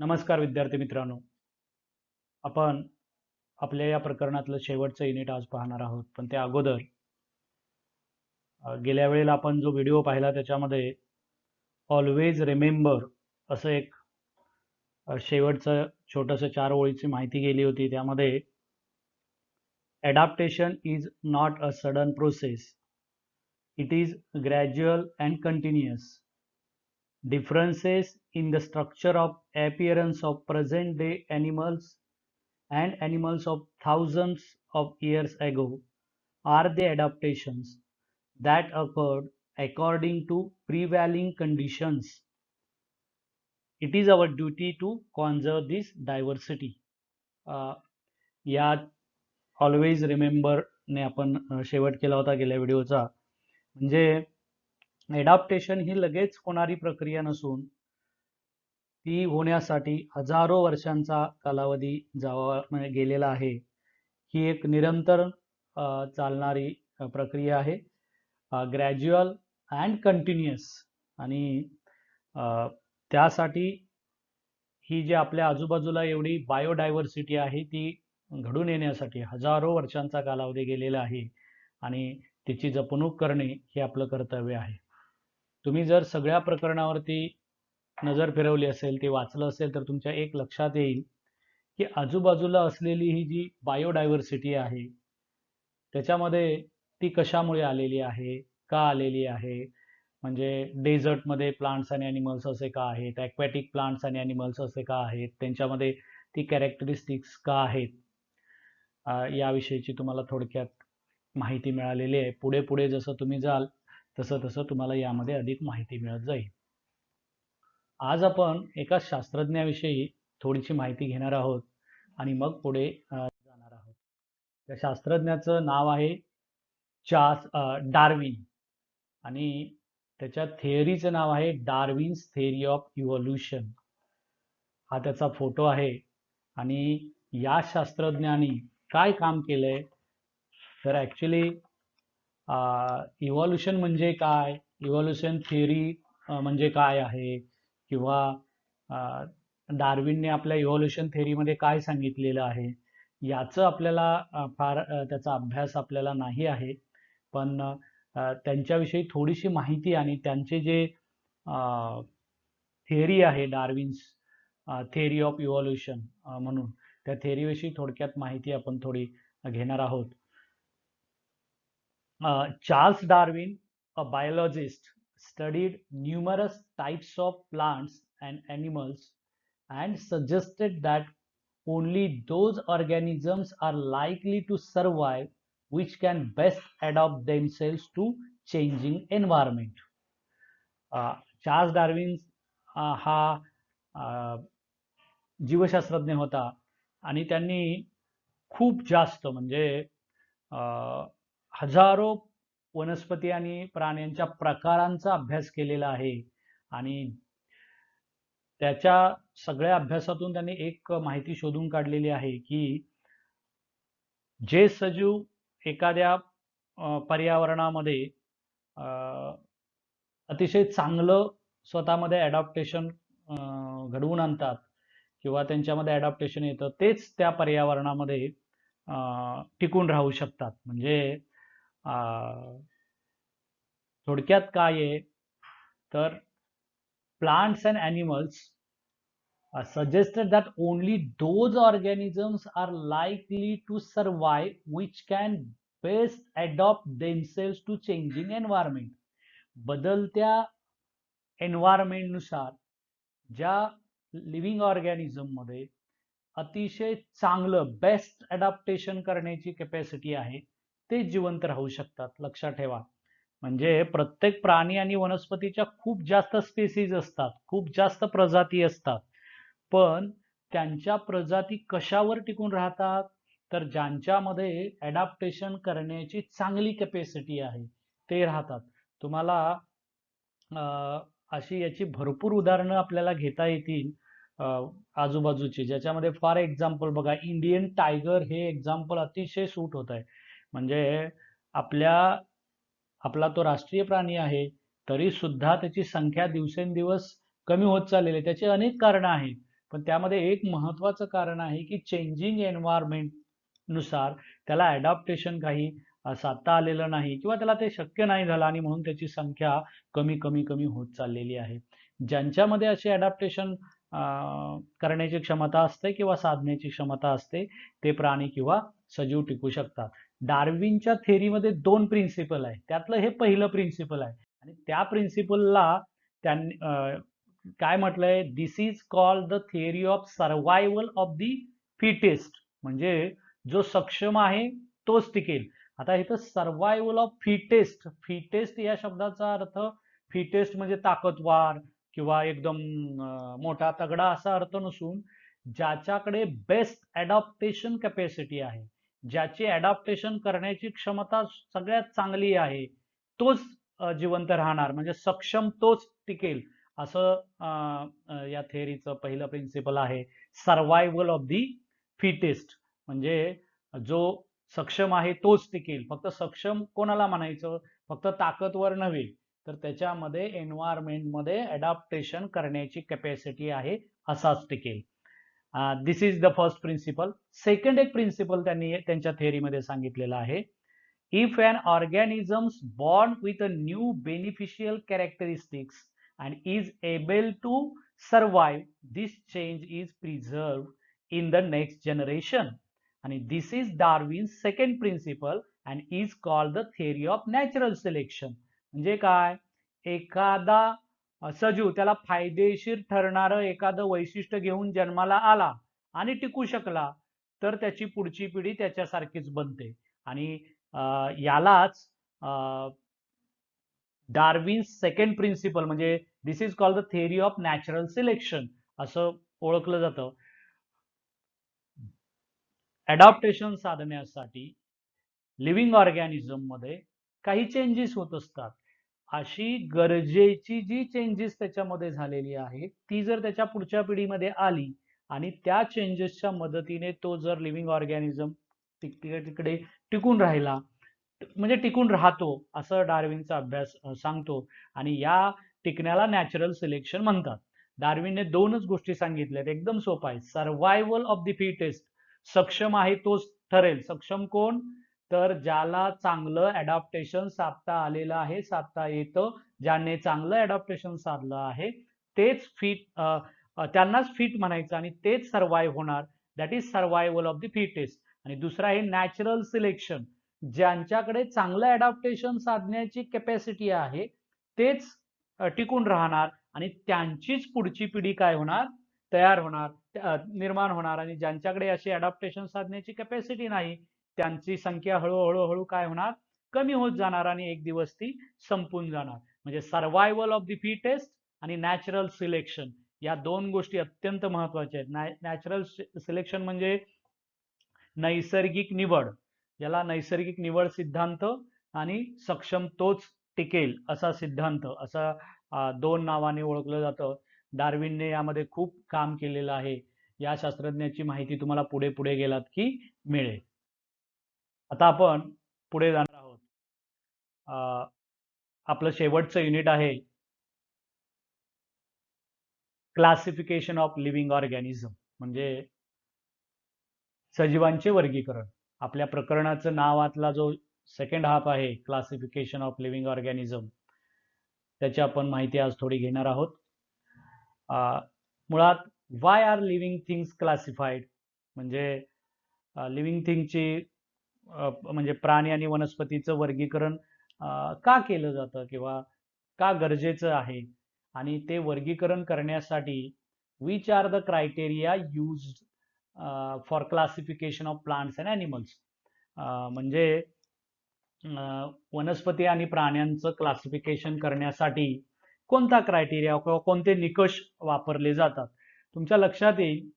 नमस्कार विद्यार्थी मित्रांनो. आपण आपल्या या प्रकरणातलं शेवटचं युनिट आज पाहणार आहोत. पण त्या अगोदर गेल्या वेळेला आपण जो व्हिडिओ पाहिला त्याच्यामध्ये ऑलवेज रिमेंबर असं एक शेवटचं छोटंसं 4 ओळीची माहिती गेली होती. त्यामध्ये adaptation is not a sudden process. It is gradual and continuous. Differences in the structure of appearance of present day animals and animals of thousands of years ago are the adaptations that occurred according to prevailing conditions. It is our duty to conserve this diversity. या always रिमेंबरने आपण शेवट केला होता गेल्या व्हिडिओचा. म्हणजे एडॅप्टेशन ही लगेच होणारी प्रक्रिया नसून ती होण्यासाठी हजारो वर्षांचा कालावधी म्हणजे गेलेला आहे. ही एक निरंतर चालणारी प्रक्रिया आहे, ग्रॅज्युअल अँड कंटिन्युअस. आणि त्यासाठी ही जी आपल्या आजूबाजूला एवढी बायोडायव्हर्सिटी आहे ती घडून येण्यासाठी हजारो वर्षांचा कालावधी गेलेला आहे आणि तिची जपणूक करणे हे आपलं कर्तव्य आहे. तुम्ही जर सगळ्या प्रकरणावरती नजर फिरवली असेल, ते वाचलं असेल, तर तुमच्या एक लक्षात येईल की आजूबाजूला असलेली ही जी बायोडायव्हर्सिटी आहे त्याच्यामध्ये ती कशामुळे आलेली आहे, का आलेली आहे. म्हणजे डेझर्टमध्ये प्लांट्स आणि ॲनिमल्स असे का आहेत, ॲक्वॅटिक प्लांट्स आणि ॲनिमल्स असे का आहेत, त्यांच्यामध्ये ती कॅरेक्टरिस्टिक्स का आहेत, याविषयीची तुम्हाला थोडक्यात माहिती मिळालेली आहे. पुढे पुढे जसं तुम्ही जाल तसं तसं तुम्हाला यामध्ये अधिक माहिती मिळत जाईल. आज आपण एका शास्त्रज्ञाविषयी थोडीशी माहिती घेणार आहोत आणि मग पुढे जाणार आहोत. त्या शास्त्रज्ञाचं नाव आहे डार्विन आणि त्याच्या थिअरीचं नाव आहे डार्विन्स थिअरी ऑफ इव्होल्युशन. हा त्याचा फोटो आहे. आणि या शास्त्रज्ञानी काय काम केलंय तर ॲक्च्युली इव्होल्युशन म्हणजे काय, इव्होल्युशन थिअरी म्हणजे काय आहे, किंवा डार्विनने आपल्या इव्होल्युशन थिअरीमध्ये काय सांगितलेलं आहे याचं आपल्याला फार त्याचा अभ्यास आपल्याला नाही आहे. पण त्यांच्याविषयी थोडीशी माहिती आणि त्यांचे जे थिअरी आहे डार्विन्स थिअरी ऑफ इव्होल्युशन म्हणून, त्या थिअरीविषयी थोडक्यात माहिती आपण थोडी घेणार आहोत. Charles Darwin, a biologist, studied numerous types of plants and animals and suggested that only those organisms are likely to survive which can best adapt themselves to changing environment. Charles Darwin हा जीवशास्त्रज्ञ होता आणि त्यांनी खूप जास्त म्हणजे हजारो वनस्पती आणि प्राण्यांच्या प्रकारांचा अभ्यास केलेला आहे. आणि त्याच्या सगळ्या अभ्यासातून त्यांनी एक माहिती शोधून काढलेली आहे की जे सजीव एखाद्या पर्यावरणामध्ये अतिशय चांगलं स्वतःमध्ये ॲडॅप्टेशन घडवून आणतात किंवा त्यांच्यामध्ये ॲडॅप्टेशन येतं, तेच त्या पर्यावरणामध्ये टिकून राहू शकतात. म्हणजे थोडक्यात काय आहे तर plants and animals suggested that only those organisms are likely to survive which can best adapt themselves to changing environment. बदलत्या एन्व्हायरमेंट नुसार ज्या लिव्हिंग ऑर्गॅनिझम मध्ये अतिशय चांगलं बेस्ट अडॅप्टेशन करण्याची कॅपॅसिटी आहे ते जिवंत राहू शकतात. लक्षात ठेवा. म्हणजे प्रत्येक प्राणी आणि वनस्पतीच्या खूप जास्त स्पेसीज असतात, खूप जास्त प्रजाती असतात, पण त्यांच्या प्रजाती कशावर टिकून राहतात तर ज्यांच्यामध्ये ॲडॅप्टेशन करण्याची चांगली कॅपॅसिटी आहे ते राहतात. तुम्हाला अशी याची भरपूर उदाहरणं आपल्याला घेता येतील आजूबाजूची, ज्याच्यामध्ये फॉर एक्झाम्पल बघा, इंडियन टायगर हे एक्झाम्पल अतिशय सूट होत आहे. म्हणजे आपला तो राष्ट्रीय प्राणी आहे तरी सुद्धा त्याची संख्या दिवसेंदिवस कमी होत चाललेली आहे. त्याची अनेक कारणं आहेत. पण त्यामध्ये एक महत्वाचं कारण आहे की चेंजिंग एन्व्हायरमेंट नुसार त्याला अडॅप्टेशन काही साधता आलेलं नाही किंवा त्याला ते शक्य नाही झालं आणि म्हणून त्याची संख्या कमी कमी कमी होत चाललेली आहे. ज्यांच्यामध्ये असे अडॅप्टेशन करण्याची क्षमता असते किंवा साधण्याची क्षमता असते ते प्राणी किंवा सजीव टिकू शकतात. डार्विनच्या थेरीमध्ये 2 प्रिन्सिपल आहे. त्यातलं हे पहिलं प्रिन्सिपल आहे आणि त्या प्रिन्सिपलला त्यांनी काय म्हटलंय, this is called the theory of survival of the fittest. म्हणजे जो सक्षम आहे तोच टिकेल. आता इथं सर्व्हायव्हल ऑफ फिटेस्ट, फिटेस्ट या शब्दाचा अर्थ फिटेस्ट म्हणजे ताकदवार किंवा एकदम मोठा तगडा असा अर्थ नसून ज्याच्याकडे बेस्ट अडॅप्टेशन कॅपॅसिटी आहे, ज्याची अडॅप्टेशन करण्याची क्षमता सगळ्यात चांगली आहे, तोच जिवंत राहणार, म्हणजे सक्षम तोच टिकेल, असं या थेअरीचं पहिलं प्रिन्सिपल आहे. सर्व्हायव्हल ऑफ दी फिटेस्ट म्हणजे जो सक्षम आहे तोच टिकेल. फक्त सक्षम कोणाला म्हणायचं? फक्त ताकदवर नव्हे, तर त्याच्यामध्ये एन्व्हायरमेंटमध्ये अडॅप्टेशन करण्याची कॅपॅसिटी आहे असाच टिकेल. This is the first principle. Second एक प्रिन्सिपल त्यांनी त्यांच्या थेअरीमध्ये सांगितलेलं आहे. If an organisms born with a new beneficial characteristics and is able to survive, this change is preserved in the next generation. And this is Darwin's second principle and is called the theory of natural selection. म्हणजे काय? एखादा सजीव त्याला फायदेशीर ठरणारं एखादं वैशिष्ट्य घेऊन जन्माला आला आणि टिकू शकला तर त्याची पुढची पिढी त्याच्यासारखीच बनते. आणि यालाच डार्विन सेकंड प्रिन्सिपल म्हणजे this is called the theory of natural selection असं ओळखलं जातं. अडॅप्टेशन साधण्यासाठी लिव्हिंग ऑर्गॅनिझम मध्ये काही चेंजेस होत असतात. अशी गरजेची जी चेंजेस त्याच्यामध्ये झालेली आहे ती जर त्याच्या पुढच्या पिढीमध्ये आली आणि त्या चेंजेसच्या मदतीने तो जर लिव्हिंग ऑर्गॅनिझम तिकडे टिकून राहिला, म्हणजे टिकून राहतो असं डार्विनचा अभ्यास सांगतो. आणि या टिकण्याला नॅचरल सिलेक्शन म्हणतात. डार्विनने 2च गोष्टी सांगितल्यात, एकदम सोपा आहे. सर्व्हायव्हल ऑफ द फिटेस्ट, सक्षम आहे तोच ठरेल. सक्षम कोण? तर ज्याला चांगलं अडॅप्टेशन साधता आलेलं आहे, साधता येतं, ज्याने चांगलं अडॅप्टेशन साधलं आहे तेच फिट, त्यांनाच फिट म्हणायचं आणि तेच सर्व्हाइव्ह होणार. That is survival of the fittest. आणि दुसरा आहे नॅचरल सिलेक्शन, ज्यांच्याकडे चांगलं अडॅप्टेशन साधण्याची कॅपॅसिटी आहे तेच टिकून राहणार आणि त्यांचीच पुढची पिढी काय होणार? तयार होणार, निर्माण होणार. आणि ज्यांच्याकडे अशी अडॅप्टेशन साधण्याची कॅपॅसिटी नाही त्यांची संख्या हळूहळू काय होणार? कमी होत जाणार आणि एक दिवस ती संपून जाणार. म्हणजे सर्व्हायव्हल ऑफ द फिटेस्ट आणि नॅचरल सिलेक्शन या 2 गोष्टी अत्यंत महत्वाच्या आहेत. नॅचरल सिलेक्शन म्हणजे नैसर्गिक निवड, याला नैसर्गिक निवड सिद्धांत आणि सक्षम तोच टिकेल असा सिद्धांत, असा 2 नावाने ओळखलं जातं. डार्विनने यामध्ये खूप काम केलेलं आहे. या शास्त्रज्ञाची माहिती तुम्हाला पुढे पुढे गेलात की मिळेल. आता आपण पुढे जाणार आहोत. आपलं शेवटचं युनिट आहे क्लासिफिकेशन ऑफ लिव्हिंग ऑर्गॅनिझम, म्हणजे सजीवांचे वर्गीकरण. आपल्या प्रकरणाचं नावातला जो सेकंड हाफ आहे क्लासिफिकेशन ऑफ लिव्हिंग ऑर्गॅनिझम, त्याची आपण माहिती आज थोडी घेणार आहोत. मुळात why are living things classified, म्हणजे लिव्हिंग थिंगची म्हणजे प्राणी आणि वनस्पतीचं वर्गीकरण का केलं जातं किंवा का गरजेचं आहे, आणि ते वर्गीकरण करण्यासाठी which are the criteria used for classification of plants and animals. म्हणजे वनस्पती आणि प्राण्यांचं क्लासिफिकेशन करण्यासाठी कोणता क्रायटेरिया किंवा कोणते निकष वापरले जातात. तुमच्या लक्षात येईल,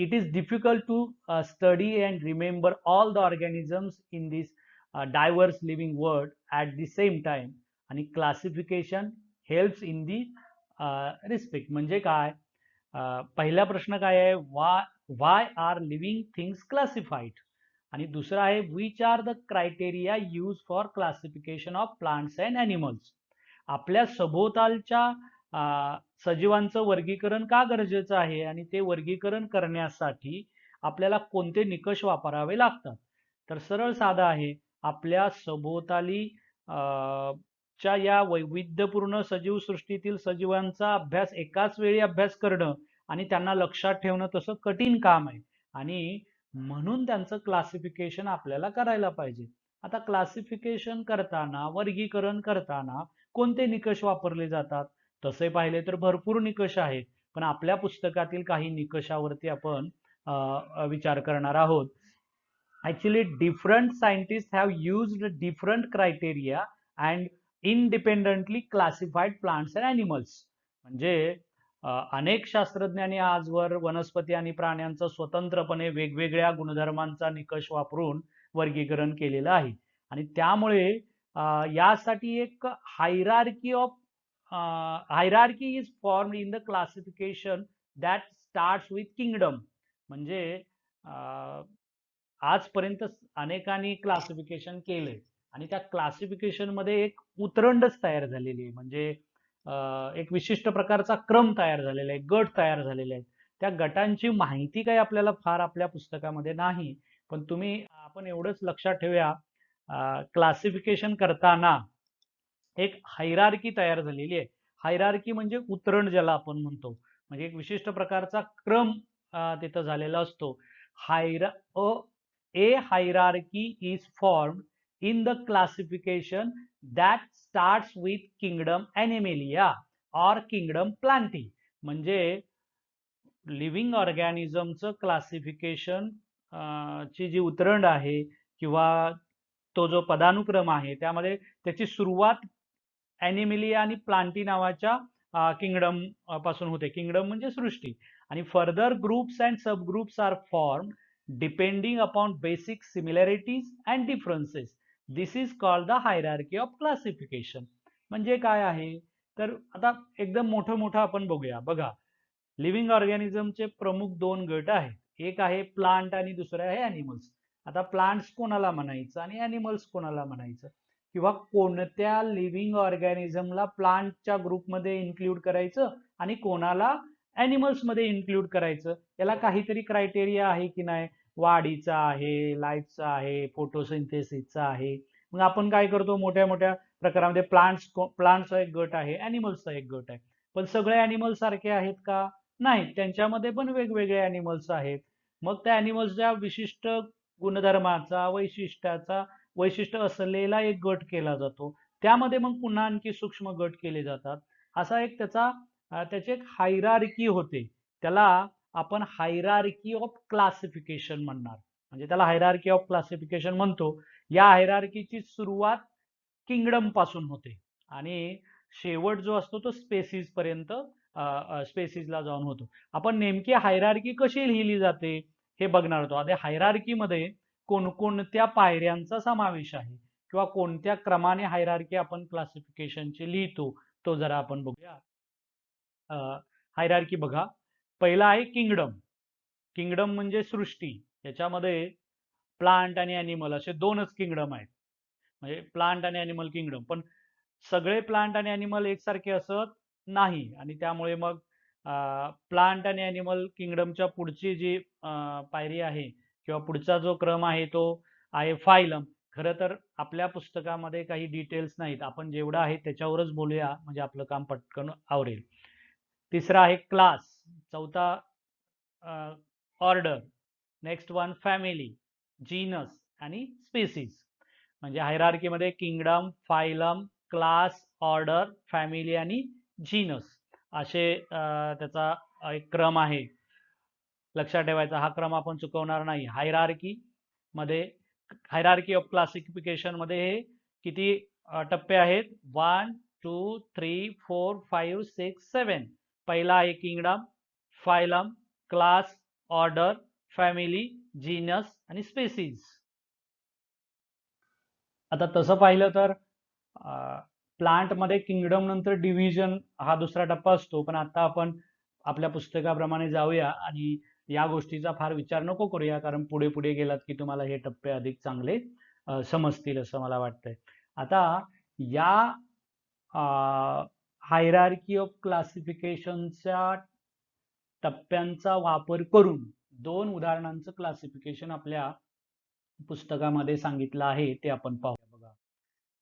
it is difficult to study and remember all the organisms in this diverse living world at the same time, आणि classification helps in the respect. म्हणजे काय? पहिला प्रश्न काय आहे? why are living things classified, आणि दुसरा आहे which are the criteria used for classification of plants and animals. आपल्या सभोवतालच्या सजीवांचं वर्गीकरण का गरजेचं आहे आणि ते वर्गीकरण करण्यासाठी आपल्याला कोणते निकष वापरावे लागतात? तर सरळ साधं आहे. आपल्या सभोवताली च्या या वैविध्यपूर्ण सजीव सृष्टीतील सजीवांचा अभ्यास एकाच वेळी अभ्यास करणं आणि त्यांना लक्षात ठेवणं तसं कठीण काम आहे आणि म्हणून त्यांचं क्लासिफिकेशन आपल्याला करायला पाहिजे. आता क्लासिफिकेशन करताना, वर्गीकरण करताना कोणते निकष वापरले जातात? तसे पाहिले तर भरपूर निकष आहेत, पण आपल्या पुस्तकातील काही निकषावरती आपण विचार करणार आहोत. Actually, different scientists have used different criteria and independently classified plants and animals. म्हणजे अनेक शास्त्रज्ञांनी आजवर वनस्पती आणि प्राण्यांचं स्वतंत्रपणे वेगवेगळ्या गुणधर्मांचा निकष वापरून वर्गीकरण केलेलं आहे आणि त्यामुळे यासाठी एक hierarchy of hierarchy is formed in the classification that starts with kingdom. म्हणजे आजपर्यंत अनेकांनी क्लासिफिकेशन केलंय आणि त्या क्लासिफिकेशन मध्ये एक उतरंडच तयार झालेली आहे. म्हणजे एक विशिष्ट प्रकारचा क्रम तयार झालेला आहे, गट तयार झालेले आहेत. त्या गटांची माहिती काही आपल्याला फार आपल्या पुस्तकामध्ये नाही, पण आपण एवढंच लक्षात ठेवूया, क्लासिफिकेशन करताना एक हायरार्की तयार झालेली आहे. हायरार्की म्हणजे उतरण ज्याला आपण म्हणतो, म्हणजे एक विशिष्ट प्रकारचा क्रम तिथं झालेला असतो. A hierarchy is formed in the classification that starts with kingdom Animalia or kingdom Plantae. म्हणजे लिव्हिंग ऑर्गॅनिझमचं क्लासिफिकेशन ची जी उतरंड आहे किंवा तो जो पदानुक्रम आहे त्यामध्ये त्याची सुरुवात ॲनिमिलिया आणि प्लांटी नावाच्या किंगडम पासून होते. किंगडम म्हणजे सृष्टी. आणि further groups and sub groups are form depending upon basic similarities and differences. This is called the hierarchy of classification. म्हणजे काय आहे तर आता एकदम मोठं आपण बघूया. बघा, लिव्हिंग ऑर्गॅनिझमचे प्रमुख दोन गट आहेत. एक आहे प्लांट आणि दुसरं आहे ॲनिमल्स. आता प्लांट्स कोणाला म्हणायचं आणि ॲनिमल्स कोणाला म्हणायचं, किंवा कोणत्या लिव्हिंग ऑर्गॅनिझमला प्लांटच्या ग्रुपमध्ये इन्क्लूड करायचं आणि कोणाला ॲनिमल्स मध्ये इन्क्लूड करायचं, याला काहीतरी क्रायटेरिया आहे की नाही? वाढीचा आहे, लाईफचा आहे, फोटोसिंथेसिसचा आहे. मग आपण काय करतो, मोठ्या मोठ्या प्रकारामध्ये प्लांट्सचा एक गट आहे, ॲनिमल्सचा एक गट आहे. पण सगळे ॲनिमल्स सारखे आहेत का? नाही, त्यांच्यामध्ये पण वेगवेगळे ॲनिमल्स आहेत. मग त्या ॲनिमल्सच्या विशिष्ट गुणधर्माचा, वैशिष्ट्य असलेला एक गट केला जातो. त्यामध्ये मग पुन्हा आणखी सूक्ष्म गट केले जातात. असा एक त्याची एक हायरार्की होते. त्याला आपण हायरार्की ऑफ क्लासिफिकेशन म्हणणार. म्हणजे त्याला हायरार्की ऑफ क्लासिफिकेशन म्हणतो. या हायरार्कीची सुरुवात किंगडम पासून होते आणि शेवट जो असतो तो स्पेसिस पर्यंत स्पेसिसला जाऊन होतो. आपण नेमकी हायरार्की कशी लिहिली जाते हे बघणार आहोत. आता हायरार्कीमध्ये कोणकोणत्या पायऱ्यांचा समावेश आहे किंवा कोणत्या क्रमाने हायरार्की आपण क्लासिफिकेशनची लिहितो तो जरा आपण बघूया. हायरार्की बघा, पहिला आहे किंगडम. किंगडम म्हणजे सृष्टी. याच्यामध्ये प्लांट आणि ॲनिमल असे दोनच किंगडम आहेत. म्हणजे प्लांट आणि ॲनिमल किंगडम. पण सगळे प्लांट आणि ॲनिमल एकसारखे असत नाही आणि त्यामुळे मग प्लांट आणि ॲनिमल किंगडमच्या पुढची जी पायरी आहे किंवा पुढचा जो क्रम आहे तो आहे फायलम. खरं तर आपल्या पुस्तकामध्ये काही डिटेल्स नाहीत, आपण जेवढं आहे त्याच्यावरच बोलूया म्हणजे आपलं काम पटकन आवरेल. तिसरा आहे क्लास. चौथा order. Next one family, genus आणि स्पेसिस. म्हणजे हायरार्कीमध्ये kingdom, phylum, class, order, family आणि जीनस असे त्याचा एक क्रम आहे. लक्षात ठेवायचा, हा क्रम आपण चुकवणार नाही. हायरार्की ऑफ क्लासिफिकेशन मध्ये हे किती टप्पे आहेत? 1 2 3 4 5 6 7. पहिला आहे kingdom, phylum, class, order, family, genus आणि स्पेसिस. आता तसं पाहिलं तर प्लांट मध्ये किंगडम नंतर डिव्हिजन हा दुसरा टप्पा असतो. पण आता आपण आपल्या पुस्तकाप्रमाणे जाऊया आणि या गोष्टीचा फार विचार नको करूया, कारण पुढे पुढे गेलात की तुम्हाला हे टप्पे अधिक चांगले समजतील असं मला वाटतंय. आता या हायरार्की ऑफ क्लासिफिकेशनच्या टप्प्यांचा वापर करून 2 उदाहरणांचं क्लासिफिकेशन आपल्या पुस्तकामध्ये सांगितलं आहे, ते आपण पाहूया बघा.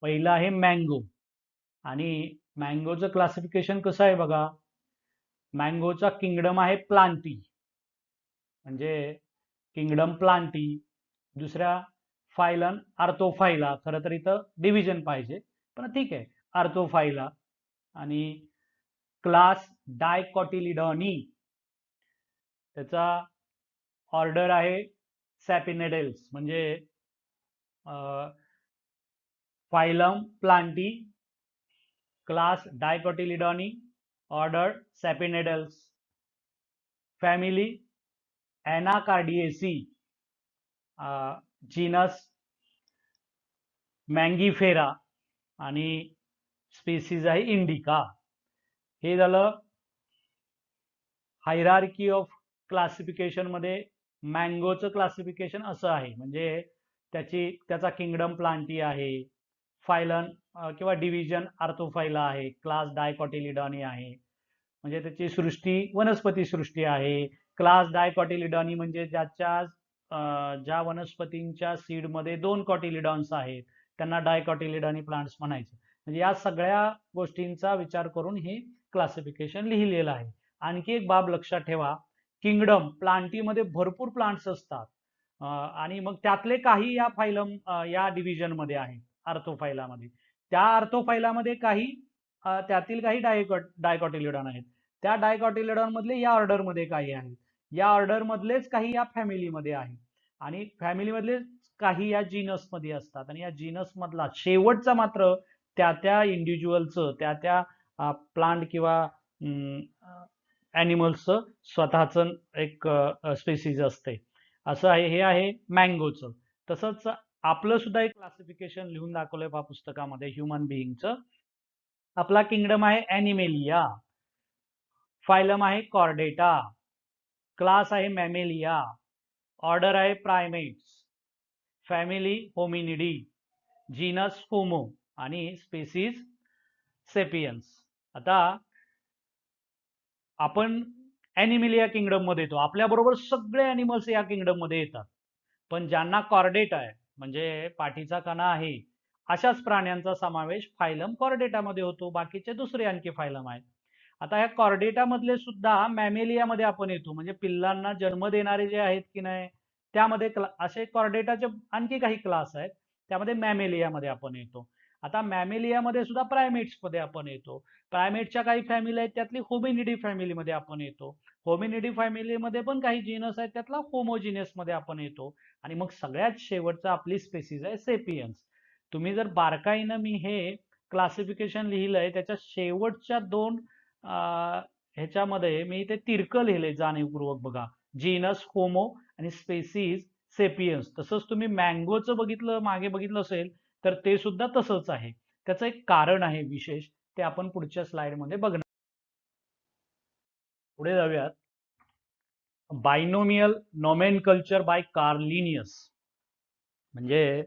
पहिलं आहे मँगो, आणि मँगोचं क्लासिफिकेशन कसं आहे बघा. मँगोचा किंगडम आहे प्लांटी, म्हणजे किंगडम प्लांटी. दुसऱ्या फायलन आर्थोफायला, खरं तर इथं डिव्हिजन पाहिजे, पण ठीक आहे, आर्थोफायला. आणि क्लास डायकॉटिलिडॉनी, त्याचा ऑर्डर आहे सॅपिनेडेल्स, म्हणजे phylum Plantae, class Dicotyledonae, order Sapindales, family Anacardiaceae, genus Mangifera, आणि स्पीसीज आहे इंडिका. हे झालं हायरार्की ऑफ क्लासिफिकेशन मध्ये. मँगोचं क्लासिफिकेशन असं आहे, म्हणजे त्याचा किंगडम प्लांटी आहे, फायलन किंवा डिव्हिजन आर्थोफायला आहे, क्लास डायकॉटिलिडॉनी आहे, म्हणजे त्याची सृष्टी वनस्पती सृष्टी आहे. क्लास डायकॉटिलिडॉनी म्हणजे ज्या वनस्पतींच्या सीडमध्ये 2 कॉटिलिडॉन्स आहेत त्यांना डायकॉटिलिडॉनी प्लांट्स म्हणायचे. म्हणजे या सगळ्या गोष्टींचा विचार करून हे क्लासिफिकेशन लिहिलेलं आहे. आणखी एक बाब लक्षात ठेवा, किंगडम प्लांटीमध्ये भरपूर प्लांट्स असतात, आणि मग त्यातले काही या फायलम या डिव्हिजन मध्ये आहेत, आर्थोफायलामध्ये. त्या आर्थोफायलामध्ये त्यातील काही डायकॉटिलिडॉन आहेत, त्या डायकॉटिलिडॉन मधले या ऑर्डर मध्ये काही आहेत, या ऑर्डर मधलेच काही या फॅमिलीमध्ये आहेत, आणि फॅमिली मधले काही या जीनस मध्ये असतात, आणि या जीनस मधला शेवटचा मात्र त्या इंडिव्हिज्युअलचं, त्या प्लांट किंवा ॲनिमल्सचं स्वतःचं एक स्पेसिस असते. असं आहे, हे आहे मँगोचं. तसंच आपलं सुद्धा एक क्लासिफिकेशन लिहून दाखवलंय पहा पुस्तकामध्ये ह्युमन बिईंगचं. आपला किंगडम आहे ॲनिमेलिया, फायलम आहे कॉर्डेटा, क्लास आहे मॅमेलिया, ऑर्डर आहे प्रायमेट्स, फॅमिली होमिनिडी, जीनस होमो, आणि स्पेसिस सेपियन्स. आता आपण ॲनिमेलिया किंगडम मध्ये येतो, आपल्याबरोबर सगळे ॲनिमल्स या किंगडम मध्ये येतात, पण ज्यांना कॉर्डेटा आहे, म्हणजे पाठीचा कणा आहे, अशाच प्राण्यांचा समावेश फायलम कॉर्डेटामध्ये होतो. बाकीचे दुसरे आणखी फायलम आहेत. आता ह्या कॉर्डेटा मधले सुद्धा मॅमेलियामध्ये आपण येतो, म्हणजे पिल्लांना जन्म देणारे जे आहेत की नाही, त्यामध्ये असे कॉर्डेटाचे आणखी काही क्लास आहेत, त्यामध्ये मॅमेलियामध्ये आपण येतो. आता मॅमेलियामध्ये सुद्धा प्रायमेट्स मध्ये आपण येतो. प्रायमेटच्या काही फॅमिली आहेत, त्यातली होमिनिडी फॅमिलीमध्ये आपण येतो. होमिनिडी फॅमिलीमध्ये पण काही जीनस आहेत, त्यातला होमोजिनस मध्ये आपण येतो. आणि मग सगळ्यात शेवटचं आपली स्पेसिस आहे सेपियन्स. तुम्ही जर बारकाईनं मी हे क्लासिफिकेशन लिहिलंय, त्याच्या शेवटच्या 2 ह्याच्यामध्ये मी ते तिरकं लिहिलंय जाणीवपूर्वक बघा, जीनस होमो आणि स्पेसिस सेपियन्स. तसंच तुम्ही मँगोचं मागे बघितलं असेल तर ते सुद्धा तसंच आहे. त्याचं एक कारण आहे विशेष, ते आपण पुढच्या स्लाइडमध्ये बघणार. पुढे जाऊयात. बायनोमियल नॉमेनकल्चर बाय कार्ल लिनियस, म्हणजे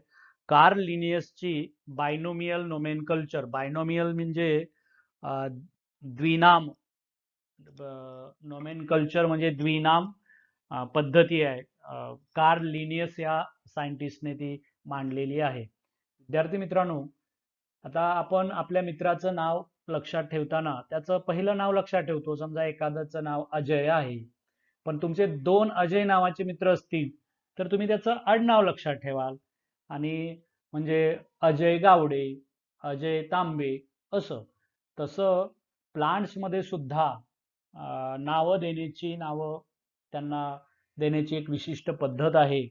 कार्ल लिनियसची बायनोमियल नोमेनकल्चर. बायनोमियल म्हणजे द्विनाम, नोमेनकल्चर म्हणजे द्विनाम पद्धती आहे. कार्ल लिनियस या सायंटिस्टने ती मांडलेली आहे. विद्यार्थी मित्रांनो, आता आपण आपल्या मित्राचं नाव लक्षात ठेवताना त्याचं पहिलं नाव लक्षात ठेवतो. समजा एखाद्याचं नाव अजय आहे, पण तुमचे 2 अजय नावाचे मित्र असतील तर तुम्ही त्याचं आडनाव लक्षात ठेवाल, आणि म्हणजे अजय गावडे, अजय तांबे असं. तसं प्लांट्समध्ये सुद्धा नावं त्यांना देण्याची एक विशिष्ट पद्धत आहे.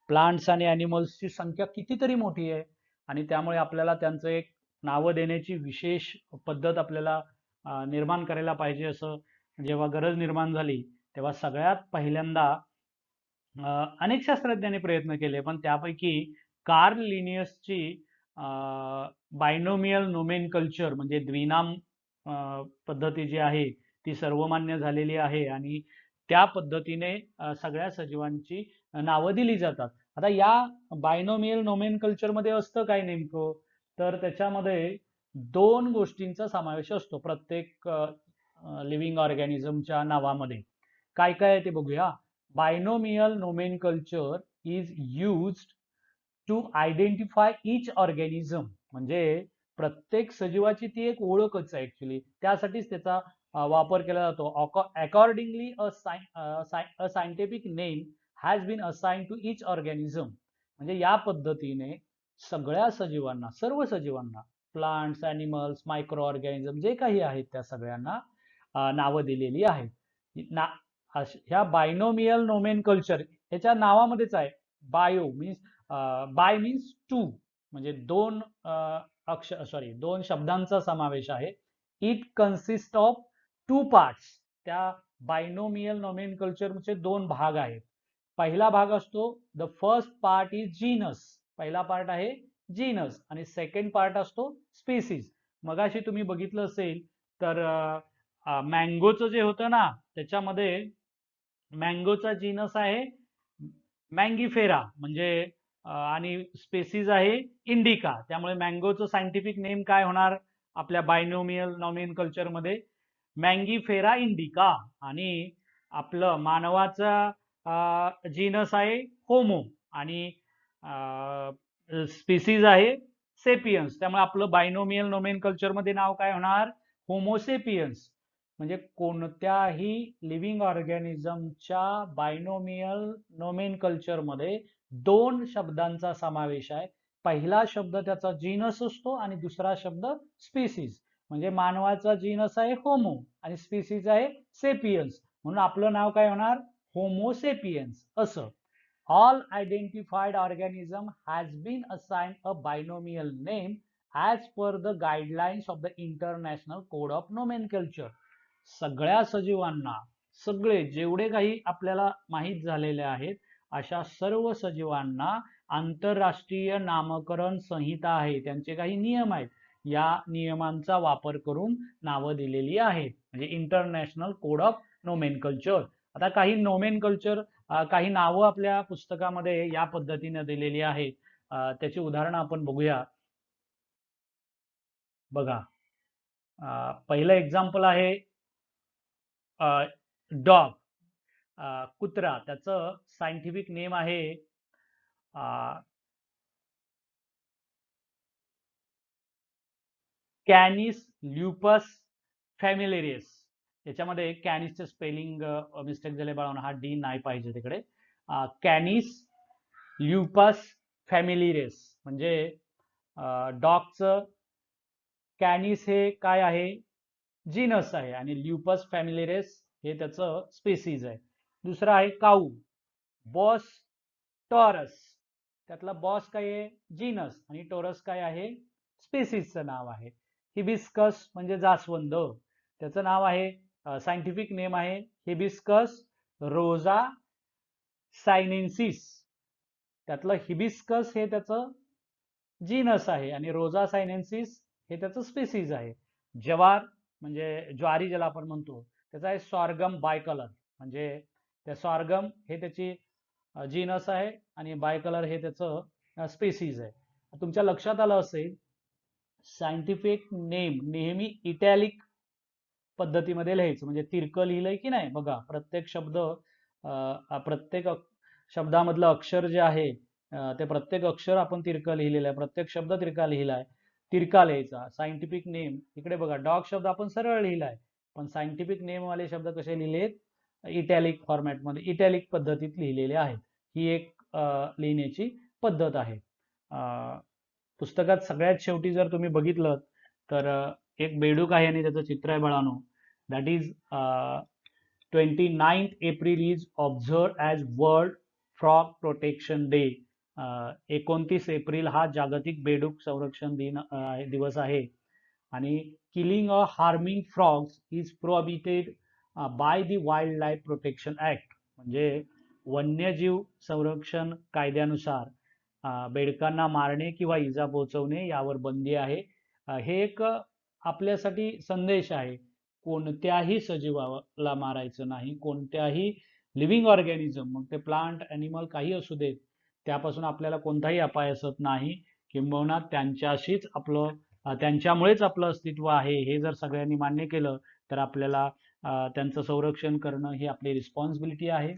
प्लांट्स आणि ॲनिमल्सची संख्या कितीतरी मोठी आहे, आणि त्यामुळे आपल्याला त्यांचं एक नावं देण्याची विशेष पद्धत आपल्याला निर्माण करायला पाहिजे. असं जेव्हा गरज निर्माण झाली तेव्हा सगळ्यात पहिल्यांदा अनेक शास्त्रज्ञांनी प्रयत्न केले, पण त्यापैकी कार्ल लिनियसची बायनोमियल नोमेनकल्चर म्हणजे द्विनाम पद्धती जी आहे ती सर्वमान्य झालेली आहे, आणि त्या पद्धतीने सगळ्या सजीवांची नावं दिली जातात. आता या बायनोमियल नोमेनकल्चर मध्ये असतं काय नेमकं, तर त्याच्यामध्ये दोन गोष्टींचा समावेश असतो प्रत्येक लिव्हिंग ऑर्गॅनिझमच्या नावामध्ये. काय काय आहे ते बघूया. Binomial nomenclature is used to identify each organism, म्हणजे प्रत्येक सजीवाची ती एक ओळखच आहे ऍक्च्युली, त्यासाठीच त्याचा वापर केला जातो. Accordingly a scientific name has been assigned to each organism, म्हणजे या पद्धतीने सगळ्या सजीवांना, सर्व सजीवांना, प्लांट्स, ॲनिमल्स, मायक्रो ऑर्गॅनिझम जे काही आहेत त्या सगळ्यांना नावं दिलेली आहेत. ना ह्या बायनोमियल नोमेनकल्चर ह्याच्या नावामध्येच आहे. Bio means bi means two, म्हणजे दोन शब्दांचा समावेश आहे. It consist of two parts. त्या बायनोमियल नोमेनकल्चरचे दोन भाग आहेत. पहिला भाग असतो the first part is genus, पहिला पार्ट आहे जीनस, आणि सेकंड पार्ट असतो स्पीसीज. मगाशी तुम्ही बघितलं असेल तर मँगोचं जे होतं ना, त्याच्यामध्ये मँगोचा जीनस आहे मँगीफेरा, म्हणजे आणि स्पेसीज आहे इंडिका. त्यामुळे मँगोचं सायंटिफिक नेम काय होणार आपल्या बायनोमियल नॉमेनकल्चर मध्ये? मँगीफेरा इंडिका. आणि आपलं मानवाचा जीनस आहे होमो, आणि स्पीसीज आहे सेपियन्स. त्यामुळे आपलं बायनोमियल नोमेनकल्चर मध्ये नाव काय होणार? होमोसेपियन्स. म्हणजे कोणत्याही लिव्हिंग ऑर्गॅनिझमच्या बायनोमियल नोमेनकल्चर मध्ये दोन शब्दांचा समावेश आहे. पहिला शब्द त्याचा जीनस असतो आणि दुसरा शब्द स्पीसीज. म्हणजे मानवाचा जीनस आहे होमो आणि स्पीसीज आहे सेपियन्स, म्हणून आपलं नाव काय होणार? होमोसेपियन्स असं. All identified organism has been assigned a binomial name as per the guidelines of the international code of nomenclature. सगळ्या सजीवांना, सगळे जेवढे काही आपल्याला माहीत झालेले आहेत अशा सर्व सजीवांना आंतरराष्ट्रीय नामकरण संहिता आहे, त्यांचे काही नियम आहेत, या नियमांचा वापर करून नावं दिलेली आहेत, म्हणजे इंटरनॅशनल कोड ऑफ नोमेनकल्चर. आता काही नोमेनकल्चर, काही नावं आपल्या पुस्तकामध्ये या पद्धतीने दिलेली आहेत. त्याची उदाहरणं आपण बघूया. बघा, पहिलं एक्झाम्पल आहे डॉग, कुत्रा. त्याचं सायंटिफिक नेम आहे कॅनिस ल्युपस फॅमिलिरियस. याच्यामध्ये कॅनिसचं स्पेलिंग मिस्टेक झाले बाळांनो, हा डी नाही पाहिजे तिकडे. कॅनिस ल्युपस फॅमिलिरियस म्हणजे डॉगचं कॅनिस हे काय आहे? जीनस आहे, आणि ल्युपस फॅमिलिरियस हे त्याचं स्पेसीज आहे. दुसरं आहे काऊ, बॉस टॉरस. त्यातला बॉस काय आहे? जीनस, आणि टोरस काय आहे? स्पेसीजचं नाव आहे. हिबिस्कस म्हणजे जास्वंद, त्याचं नाव आहे, सायंटिफिक नेम आहे हिबिस्कस रोजा सायनेन्सिस. त्यातलं हिबिस्कस हे त्याचं जीनस आहे आणि रोजा सायनेन्सिस हे त्याचं स्पेसीज आहे. जवार म्हणजे ज्वारी ज्याला आपण म्हणतो, त्याचा आहे सॉर्गम बायकलर, म्हणजे त्या सॉर्गम हे त्याची जीनस आहे आणि बायकलर हे त्याचं स्पेसीज आहे. तुमच्या लक्षात आलं असेल सायंटिफिक नेम नेहमी इटॅलिक पद्धतीमध्ये लिहायचं, म्हणजे तिरकं लिहिलंय की नाही बघा. प्रत्येक शब्द, प्रत्येक शब्दामधलं अक्षर जे आहे ते प्रत्येक अक्षर आपण तिरकं लिहिलेलं आहे, प्रत्येक शब्द तिरका लिहिलाय, तिरका लिहायचा. सायंटिफिक नेम इकडे बघा, डॉग शब्द आपण सरळ लिहिलाय, पण सायंटिफिक नेम वाले शब्द कसे लिहिलेत? इटॅलिक फॉर्मॅटमध्ये, इटॅलिक पद्धतीत लिहिलेले आहेत. ही एक लिहिण्याची पद्धत आहे. पुस्तकात सगळ्यात शेवटी जर तुम्ही बघितलं तर एक बेडूक आहे आणि त्याचं चित्र आहे बाळांनो. That is 29 April is observe as world frog protection day. 29 April हा जागतिक बेडूक संरक्षण दिवस आहे. आणि killing a harming frogs is prohibited by the wild life protection act, म्हणजे वन्यजीव संरक्षण कायद्यानुसार बेडकांना मारणे किंवा इजा पोहोचवणे यावर बंदी आहे. हे एक आपल्यासाठी संदेश आहे, कोणत्याही सजीवाला मारायचं नाही, कोणत्याही लिव्हिंग ऑर्गॅनिझम, मग ते प्लांट, ॲनिमल काही असू देत, त्यापासून आपल्याला कोणताही अपाय असत नाही, किंबहुना त्यांच्याशीच आपलं त्यांच्यामुळेच आपलं अस्तित्व आहे हे जर सगळ्यांनी मान्य केलं तर आपल्याला त्यांचं संरक्षण करणं ही आपली रिस्पॉन्सिबिलिटी आहे.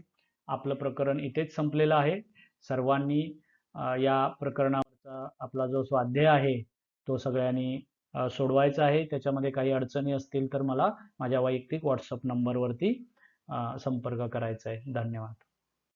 आपलं प्रकरण इथेच संपलेलं आहे. सर्वांनी या प्रकरणावरचा आपला जो स्वाध्याय आहे तो सगळ्यांनी सोडवायचा आहे. त्याच्यामध्ये काही अडचणी असतील तर मला माझ्या वैयक्तिक व्हॉट्सअप नंबरवरती संपर्क करायचा आहे. धन्यवाद.